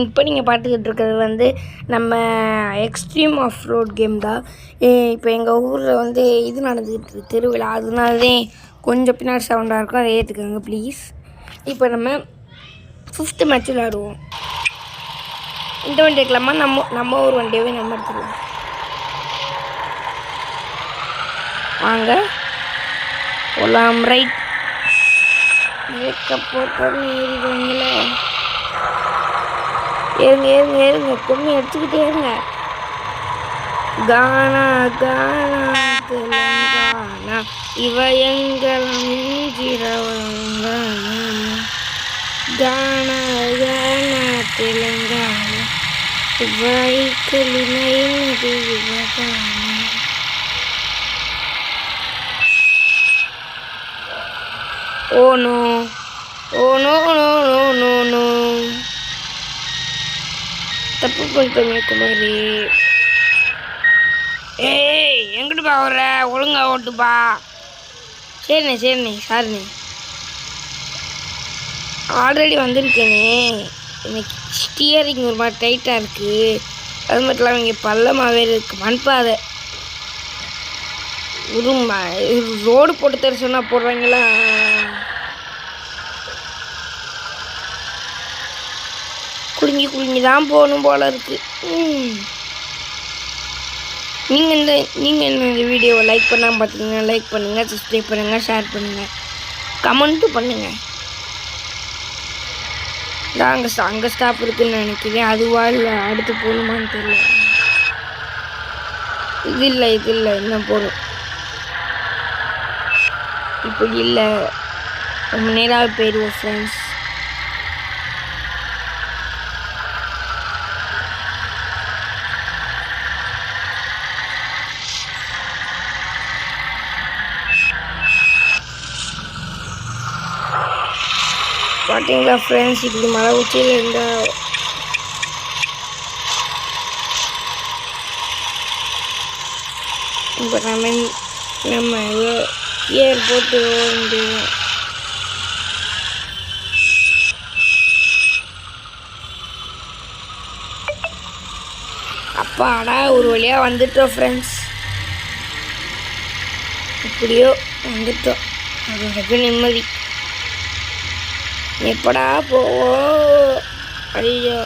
இப்போ நீங்கள் பார்த்துக்கிட்டு இருக்கிறது வந்து நம்ம எக்ஸ்ட்ரீம் ஆஃப் ரோட் கேம் தான். இப்போ எங்கள் ஊரில் வந்து இது நடந்துக்கிட்டு இருக்கு திருவிழா, அதனாலே கொஞ்சம் பின்னாடி சவுண்டாக இருக்கும், அதை ஏற்றுக்கோங்க ப்ளீஸ். இப்போ நம்ம 5th மேட்ச் விளையாடுவோம். இந்த வண்டி எடுக்கலாமா? நம்ம ஒரு வண்டியவே நம்ம எடுத்துக்கலாம் வாங்க போகலாம். ரைட் போட்டோன்னு ஏறிடுவாங்களே. ஏறுங்க கும்மி அடிச்சுக்கிட்டே இருங்க. கானா கானா தெலுங்கானா இவ எங்கள் மிஞ்சிரவங்கானா கானா கானா Telangana வைக்கலினை நதிவகானா. Oh no, oh no no no no no. தப்பு பண்ணிட்டோமே குமாரி. ஏய் எங்கிட்டுப்பா வர்ற? ஒழுங்கா ஓட்டுப்பா. சரிண்ணே சாரிண்ணே. ஆல்ரெடி வந்திருக்கேனே. இன்னைக்கு ஸ்டியரிங் ஒரு மாதிரி டைட்டாக இருக்குது. அது மட்டும் இல்லாமல் இங்கே பள்ளமாகவே இருக்குது, மண்பாதை. ரோடு போட்டு தர சொன்னால் போடுறாங்களா? குலுங்கி தான் போகணும் போல இருக்குது. நீங்கள் இந்த வீடியோவை லைக் பண்ணாமல் பார்த்தீங்கன்னா லைக் பண்ணுங்கள், சப்ஸ்கிரைப் பண்ணுங்கள், ஷேர் பண்ணுங்கள், கமெண்ட்டும் பண்ணுங்கள். அங்கே ஸ்டாப் இருக்குதுன்னு நினைக்கிறேன். அதுவா இல்லை அடுத்து போகணுமான்னு தெரியல. இது இல்லை இன்னும் போகணும். இப்படி இல்லை, ரொம்ப நேராக போயிடுவோம் ஃப்ரெண்ட்ஸ். பார்த்தீங்களா ஃப்ரெண்ட்ஸ், இப்படி மலை உச்சியில் இருந்தால் இப்போ நம்ம ஏர் போட்டு முடியும். அப்பாடா ஒரு வழியாக வந்துட்டோம் ஃப்ரெண்ட்ஸ். எப்படியோ வந்துட்டோம், அது நிம்மதி. எப்படா போவோம்? ஐயோ